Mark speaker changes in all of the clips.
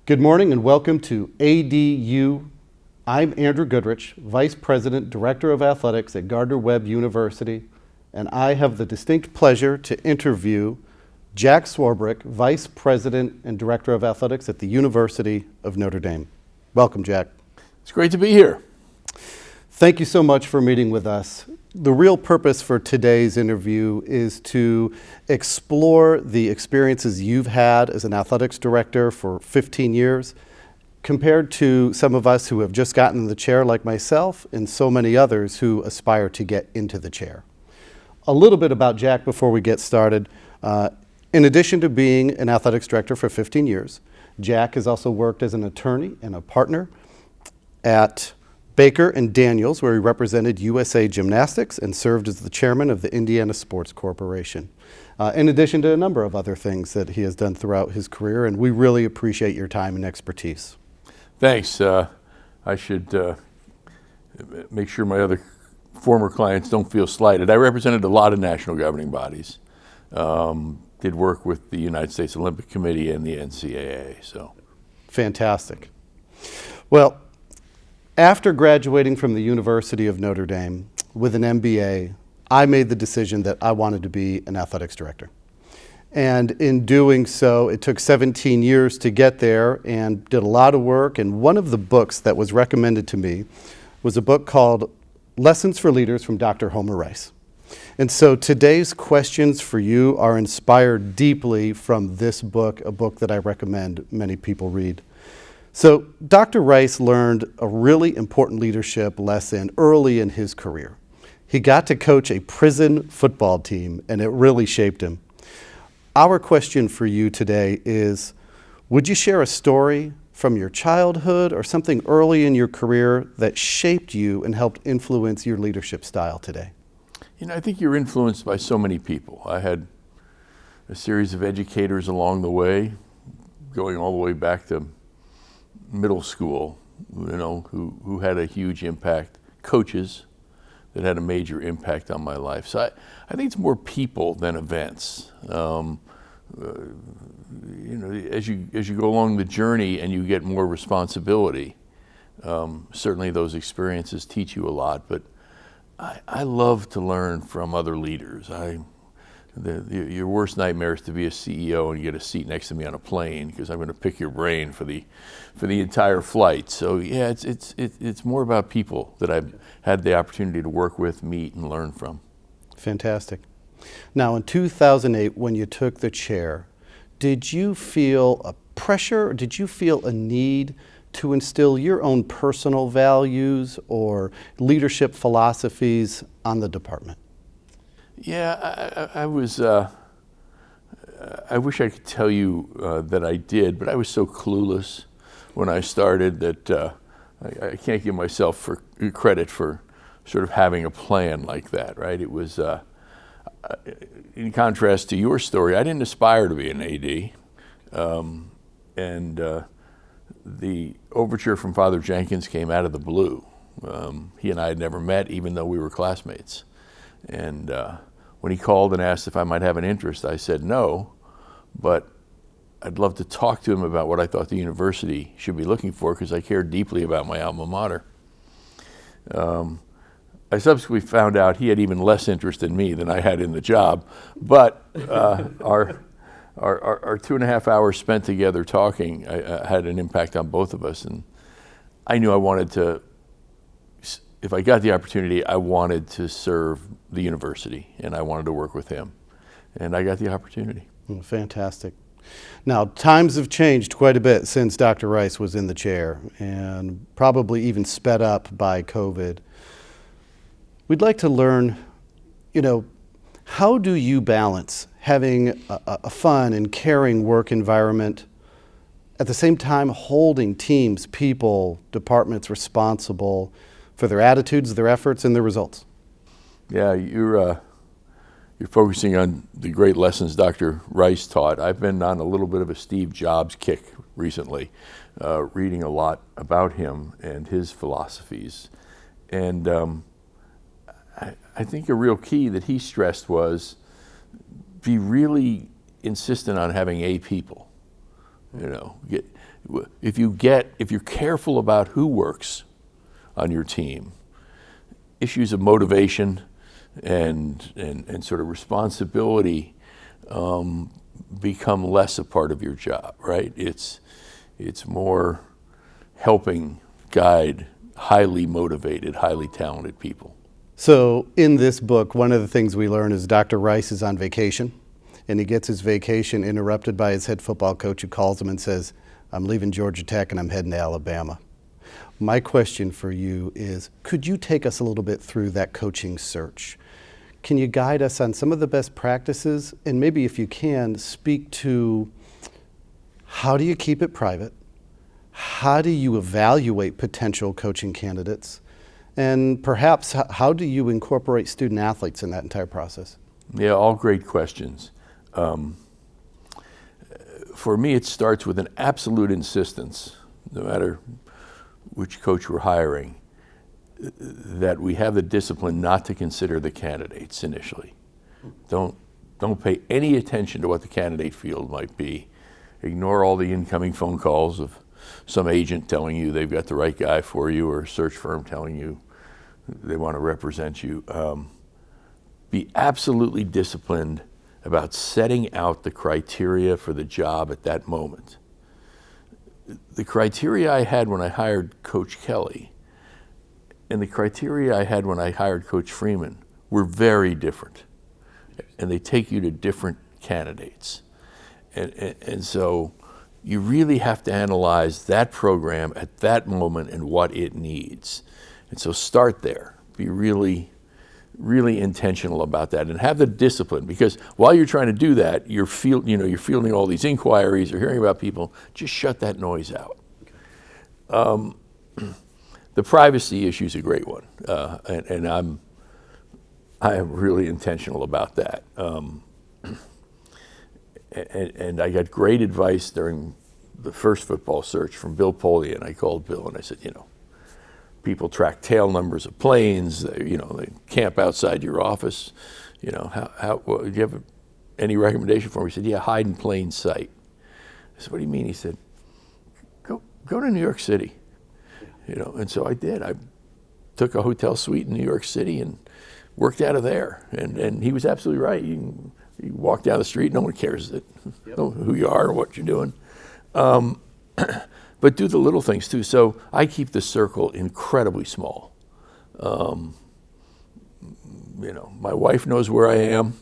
Speaker 1: Good morning and welcome to ADU. I'm Andrew Goodrich, Vice President, Director of Athletics at Gardner-Webb University, and I have the distinct pleasure to interview Jack Swarbrick, Vice President and Director of Athletics at the University of Notre Dame. Welcome, Jack.
Speaker 2: It's great to be here.
Speaker 1: Thank you so much for meeting with us. The real purpose for today's interview is to explore the experiences you've had as an athletics director for 15 years compared to some of us who have just gotten in the chair like myself and so many others who aspire to get into the chair. A little bit about Jack before we get started. In addition to being an athletics director for 15 years, Jack has also worked as an attorney and a partner at Baker and Daniels, where he represented USA Gymnastics and served as the chairman of the Indiana Sports Corporation, in addition to a number of other things that he has done throughout his career, and we really appreciate your time and expertise.
Speaker 2: Thanks. I should make sure my other former clients don't feel slighted. I represented a lot of national governing bodies, did work with the United States Olympic Committee and the NCAA. So,
Speaker 1: fantastic. Well, after graduating from the University of Notre Dame with an MBA, I made the decision that I wanted to be an athletics director. And in doing so, it took 17 years to get there and did a lot of work. And one of the books that was recommended to me was a book called Lessons for Leaders from Dr. Homer Rice. And so today's questions for you are inspired deeply from this book, a book that I recommend many people read. So Dr. Rice learned a really important leadership lesson early in his career. He got to coach a prison football team, and it really shaped him. Our question for you today is, would you share a story from your childhood or something early in your career that shaped you and helped influence your leadership style today?
Speaker 2: you know, I think you're influenced by so many people. I had a series of educators along the way, going all the way back to middle school, who had a huge impact, coaches that had a major impact on my life. So I think it's more people than events. As you go along the journey and you get more responsibility, certainly those experiences teach you a lot. But I love to learn from other leaders. Your worst nightmare is to be a CEO and you get a seat next to me on a plane, because I'm going to pick your brain for the entire flight. So yeah, it's more about people that I've had the opportunity to work with, meet, and learn from.
Speaker 1: Fantastic. Now, in 2008, when you took the chair, did you feel a pressure, or did you feel a need to instill your own personal values or leadership philosophies on the department?
Speaker 2: Yeah, I was. I wish I could tell you that I did, but I was so clueless when I started that I can't give myself credit for sort of having a plan like that. Right? It was. In contrast to your story, I didn't aspire to be an AD, and the overture from Father Jenkins came out of the blue. He and I had never met, even though we were classmates. And when he called and asked if I might have an interest, I said no, but I'd love to talk to him about what I thought the university should be looking for, because I cared deeply about my alma mater. I subsequently found out he had even less interest in me than I had in the job, but our 2.5 hours spent together talking had an impact on both of us, and I knew I wanted to, if I got the opportunity, I wanted to serve the university, and I wanted to work with him, and I got the opportunity.
Speaker 1: Fantastic. Now, times have changed quite a bit since Dr. Rice was in the chair, and probably even sped up by COVID. We'd like to learn, how do you balance having a fun and caring work environment, at the same time holding teams, people, departments responsible for their attitudes, their efforts, and their results?
Speaker 2: Yeah, you're focusing on the great lessons Dr. Rice taught. I've been on a little bit of a Steve Jobs kick recently, reading a lot about him and his philosophies. And I think a real key that he stressed was be really insistent on having A people. if you're careful about who works on your team, issues of motivation and sort of responsibility become less a part of your job, right? It's more helping guide highly motivated, highly talented people.
Speaker 1: So in this book, one of the things we learn is Dr. Rice is on vacation, and he gets his vacation interrupted by his head football coach who calls him and says, I'm leaving Georgia Tech and I'm heading to Alabama. My question for you is, could you take us a little bit through that coaching search? Can you guide us on some of the best practices? And maybe if you can, speak to how do you keep it private? How do you evaluate potential coaching candidates? And perhaps how do you incorporate student athletes in that entire process?
Speaker 2: Yeah, all great questions. For me, it starts with an absolute insistence, no matter which coach we're hiring, that we have the discipline not to consider the candidates initially. Don't pay any attention to what the candidate field might be. Ignore all the incoming phone calls of some agent telling you they've got the right guy for you, or a search firm telling you they want to represent you. Be absolutely disciplined about setting out the criteria for the job at that moment. The criteria I had when I hired Coach Kelly and the criteria I had when I hired Coach Freeman were very different. And they take you to different candidates. And so you really have to analyze that program at that moment and what it needs. And so start there. Be really intentional about that and have the discipline, because while you're trying to do that, you're fielding all these inquiries or hearing about people. Just shut that noise out. The privacy issue is a great one, and I am really intentional about that. And I got great advice during the first football search from Bill Polian. I called Bill and I said, people track tail numbers of planes. They camp outside your office. Do you have any recommendation for me? He said, yeah, hide in plain sight. I said, what do you mean? He said, go to New York City. And so I did. I took a hotel suite in New York City and worked out of there. And he was absolutely right. You walk down the street, no one cares who you are or what you're doing. But do the little things too. So I keep the circle incredibly small. My wife knows where I am,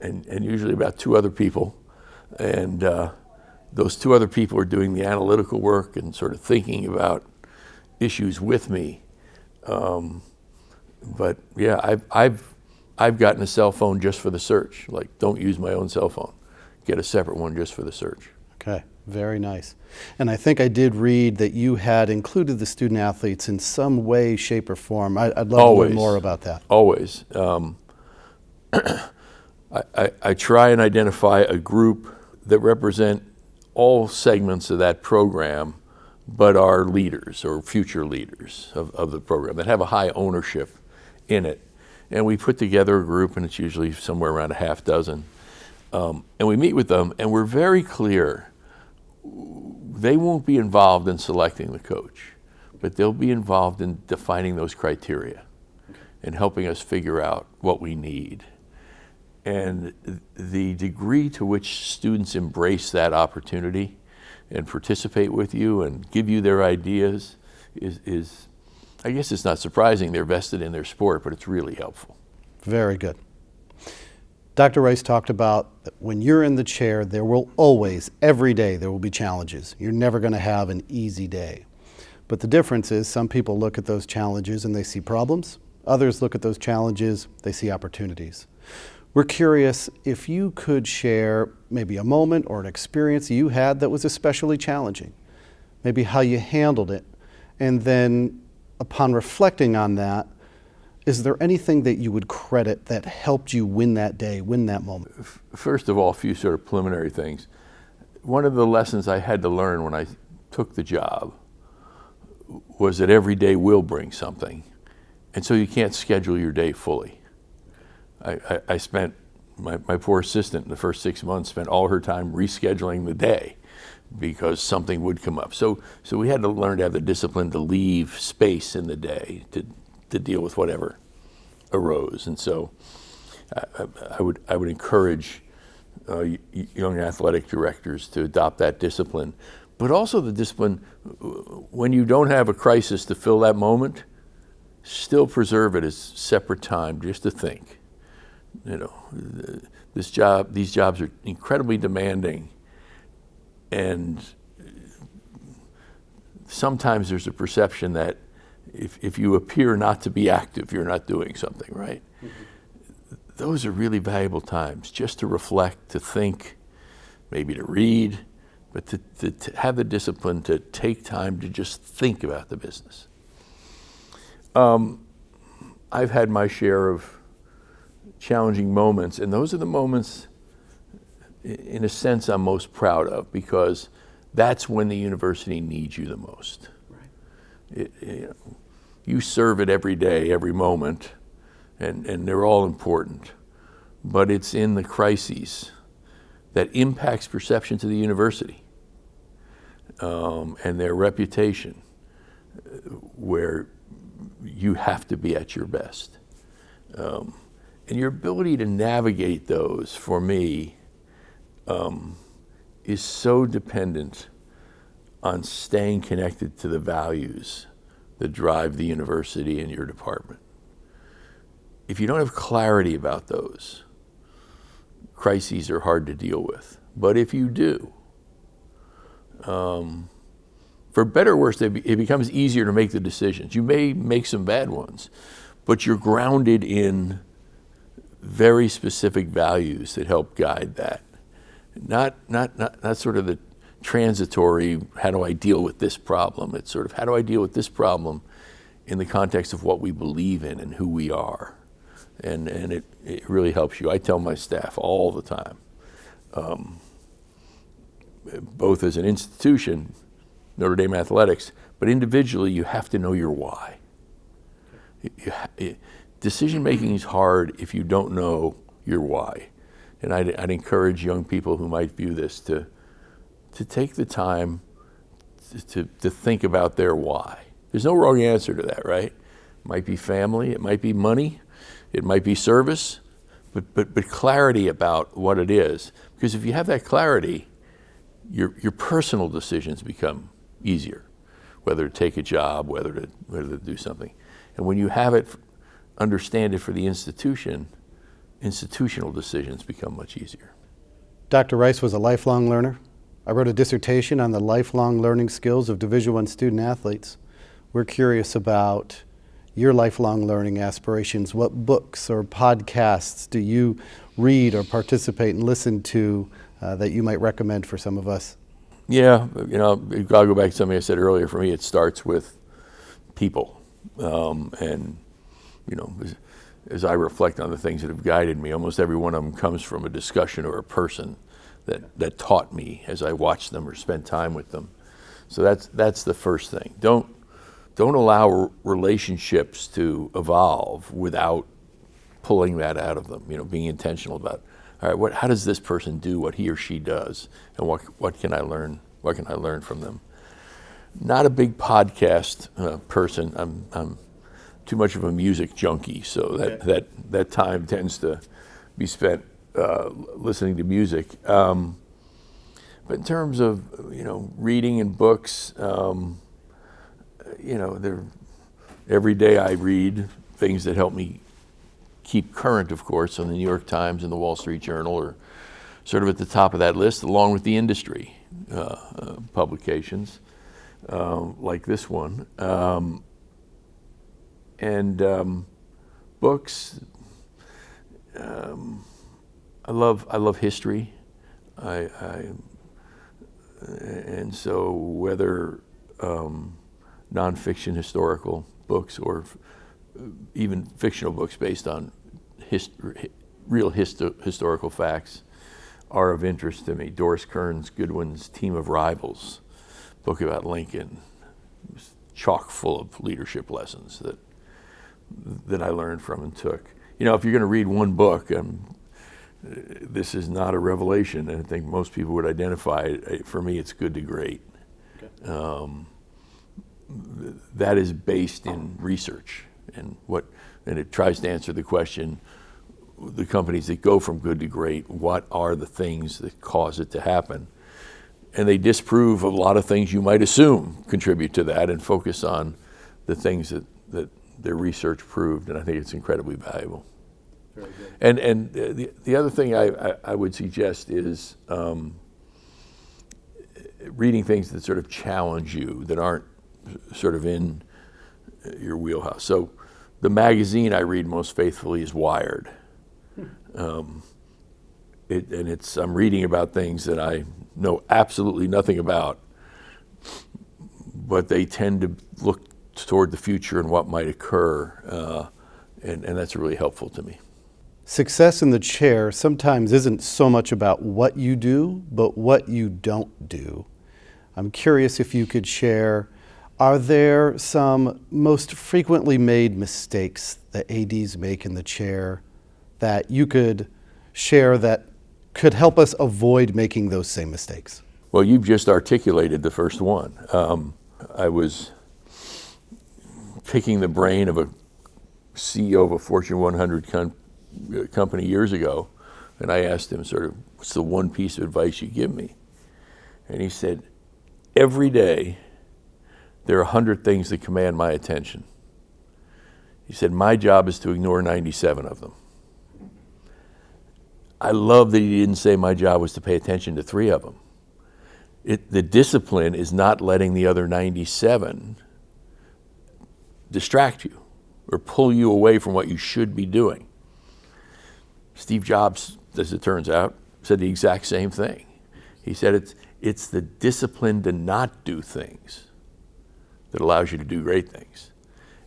Speaker 2: and usually about 2 other people. And those 2 other people are doing the analytical work and sort of thinking about issues with me. But yeah, I've gotten a cell phone just for the search. Like, don't use my own cell phone. Get a separate one just for the search.
Speaker 1: Okay, very nice. And I think I did read that you had included the student athletes in some way, shape, or form. I'd love to learn more about that.
Speaker 2: Always. I try and identify a group that represent all segments of that program, but are leaders or future leaders of the program that have a high ownership in it. And we put together a group, and it's usually somewhere around a half dozen. And we meet with them, and we're very clear. They won't be involved in selecting the coach, but they'll be involved in defining those criteria and helping us figure out what we need. And the degree to which students embrace that opportunity and participate with you and give you their ideas is I guess it's not surprising. They're vested in their sport, but it's really helpful.
Speaker 1: Very good. Dr. Rice talked about that when you're in the chair, there will always, every day, there will be challenges. You're never going to have an easy day. But the difference is some people look at those challenges and they see problems. Others look at those challenges, they see opportunities. We're curious if you could share maybe a moment or an experience you had that was especially challenging, maybe how you handled it, and then upon reflecting on that, is there anything that you would credit that helped you win that day, win that moment?
Speaker 2: First of all, a few sort of preliminary things. One of the lessons I had to learn when I took the job was that every day will bring something. And so you can't schedule your day fully. I spent, my poor assistant in the first 6 months spent all her time rescheduling the day because something would come up. So we had to learn to have the discipline to leave space in the day to deal with whatever arose. And so I would encourage young athletic directors to adopt that discipline, but also the discipline when you don't have a crisis to fill that moment, still preserve it as separate time just to think. These jobs are incredibly demanding, and sometimes there's a perception that if you appear not to be active, you're not doing something, right? Mm-hmm. Those are really valuable times just to reflect, to think, maybe to read, but to have the discipline to take time to just think about the business. I've had my share of challenging moments, and those are the moments, in a sense, I'm most proud of, because that's when the university needs you the most. Right. You serve it every day, every moment, and they're all important. But it's in the crises that impacts perception to the university and their reputation where you have to be at your best. And your ability to navigate those, for me, is so dependent on staying connected to the values that drive the university and your department. If you don't have clarity about those, crises are hard to deal with. But if you do, for better or worse, it becomes easier to make the decisions. You may make some bad ones, but you're grounded in very specific values that help guide that. Not sort of the transitory, how do I deal with this problem? It's sort of, how do I deal with this problem in the context of what we believe in and who we are? And it really helps you. I tell my staff all the time, both as an institution, Notre Dame Athletics, but individually, you have to know your why. Decision making is hard if you don't know your why. And I'd encourage young people who might view this to take the time to think about their why. There's no wrong answer to that, right? It might be family, it might be money, it might be service, but clarity about what it is. Because if you have that clarity, your personal decisions become easier, whether to take a job, whether to do something. And when you have it, understand it for the institution, institutional decisions become much easier.
Speaker 1: Dr. Rice was a lifelong learner. I wrote a dissertation on the lifelong learning skills of Division I student athletes. We're curious about your lifelong learning aspirations. What books or podcasts do you read or participate and listen to that you might recommend for some of us?
Speaker 2: Yeah, I'll go back to something I said earlier. For me, it starts with people. As I reflect on the things that have guided me, almost every one of them comes from a discussion or a person that taught me as I watched them or spent time with them. So that's the first thing. Don't allow relationships to evolve without pulling that out of them. Being intentional about, all right, how does this person do what he or she does, and what can I learn? What can I learn from them? Not a big podcast person. I'm too much of a music junkie, so that time tends to be spent listening to music. But in terms of reading and books, every day I read things that help me keep current, of course, on the New York Times and the Wall Street Journal are sort of at the top of that list, along with the industry publications like this one. And books, I love history. And so whether nonfiction historical books or even fictional books based on real historical facts are of interest to me. Doris Kearns Goodwin's Team of Rivals, book about Lincoln, was chock full of leadership lessons that I learned from and took. If you're going to read one book, this is not a revelation, and I think most people would identify it. For me, it's good to great. Okay. That is based in research, and it tries to answer the question, the companies that go from good to great, what are the things that cause it to happen? And they disprove a lot of things you might assume contribute to that and focus on the things that their research proved, and I think it's incredibly valuable. Very good. And the other thing I would suggest is reading things that sort of challenge you, that aren't sort of in your wheelhouse. So the magazine I read most faithfully is Wired. I'm reading about things that I know absolutely nothing about, but they tend to look toward the future and what might occur, and that's really helpful to me.
Speaker 1: Success in the chair sometimes isn't so much about what you do, but what you don't do. I'm curious if you could share, are there some most frequently made mistakes that ADs make in the chair that you could share that could help us avoid making those same mistakes?
Speaker 2: Well, you've just articulated the first one. I was picking the brain of a CEO of a Fortune 100 company years ago, and I asked him sort of, what's the one piece of advice you give me? And he said, every day there are 100 things that command my attention. He said, my job is to ignore 97 of them. I love that he didn't say my job was to pay attention to 3 of them. The discipline is not letting the other 97 distract you or pull you away from what you should be doing. Steve Jobs, as it turns out, said the exact same thing. He said it's the discipline to not do things that allows you to do great things.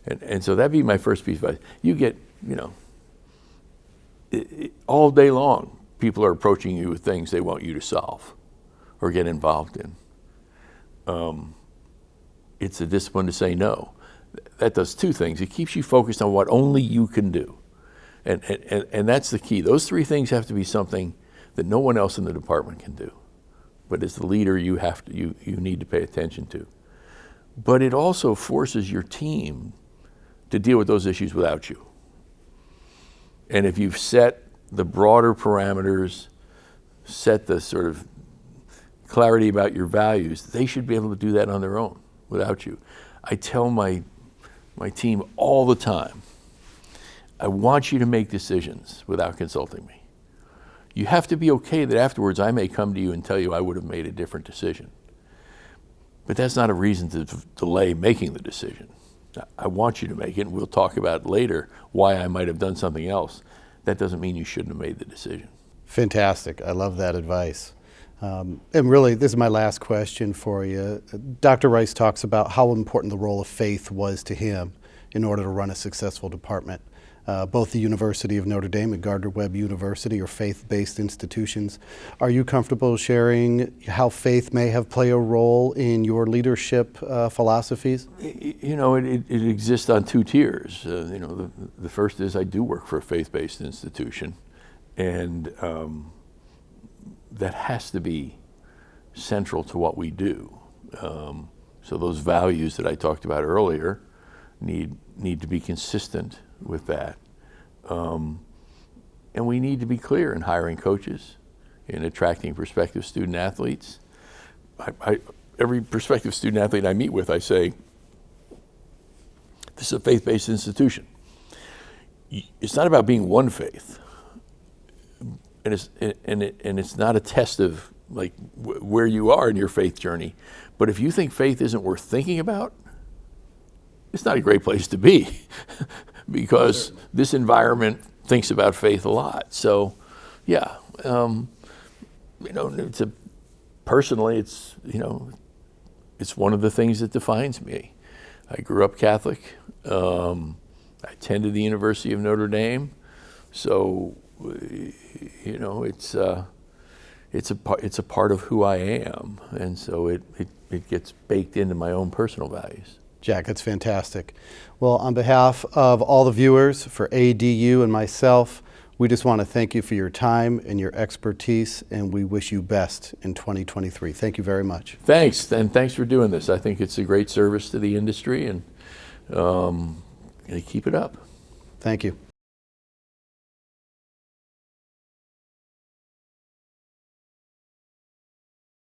Speaker 2: And so that'd be my first piece of advice. You get, all day long, people are approaching you with things they want you to solve or get involved in. It's a discipline to say no. That does 2 things. It keeps you focused on what only you can do. And that's the key. Those 3 things have to be something that no one else in the department can do. But as the leader, you need to pay attention to. But it also forces your team to deal with those issues without you. And if you've set the broader parameters, set the sort of clarity about your values, they should be able to do that on their own without you. I tell my team all the time, I want you to make decisions without consulting me. You have to be okay that afterwards I may come to you and tell you I would have made a different decision. But that's not a reason to delay making the decision. I want you to make it, and we'll talk about later why I might have done something else. That doesn't mean you shouldn't have made the decision.
Speaker 1: Fantastic. I love that advice. And really, this is my last question for you. Dr. Rice talks about how important the role of faith was to him in order to run a successful department. Both the University of Notre Dame and Gardner-Webb University are faith-based institutions. Are you comfortable sharing how faith may have played a role in your leadership philosophies?
Speaker 2: It exists on 2 tiers. The first is I do work for a faith-based institution, and that has to be central to what we do. So those values that I talked about earlier need to be consistent with that. And we need to be clear in hiring coaches, in attracting prospective student athletes. Every prospective student athlete I meet with, I say, this is a faith-based institution. It's not about being one faith. And it's not a test of like where you are in your faith journey. But if you think faith isn't worth thinking about, it's not a great place to be because this environment thinks about faith a lot. So, yeah, personally, it's one of the things that defines me. I grew up Catholic. I attended the University of Notre Dame, so it's a part of who I am, and so it gets baked into my own personal values.
Speaker 1: Jack, that's fantastic. Well, on behalf of all the viewers, for ADU and myself, We just want to thank you for your time and your expertise, and we wish you best in 2023. Thank you very much.
Speaker 2: Thanks, and thanks for doing this. I think it's a great service to the industry, and keep it up.
Speaker 1: Thank you.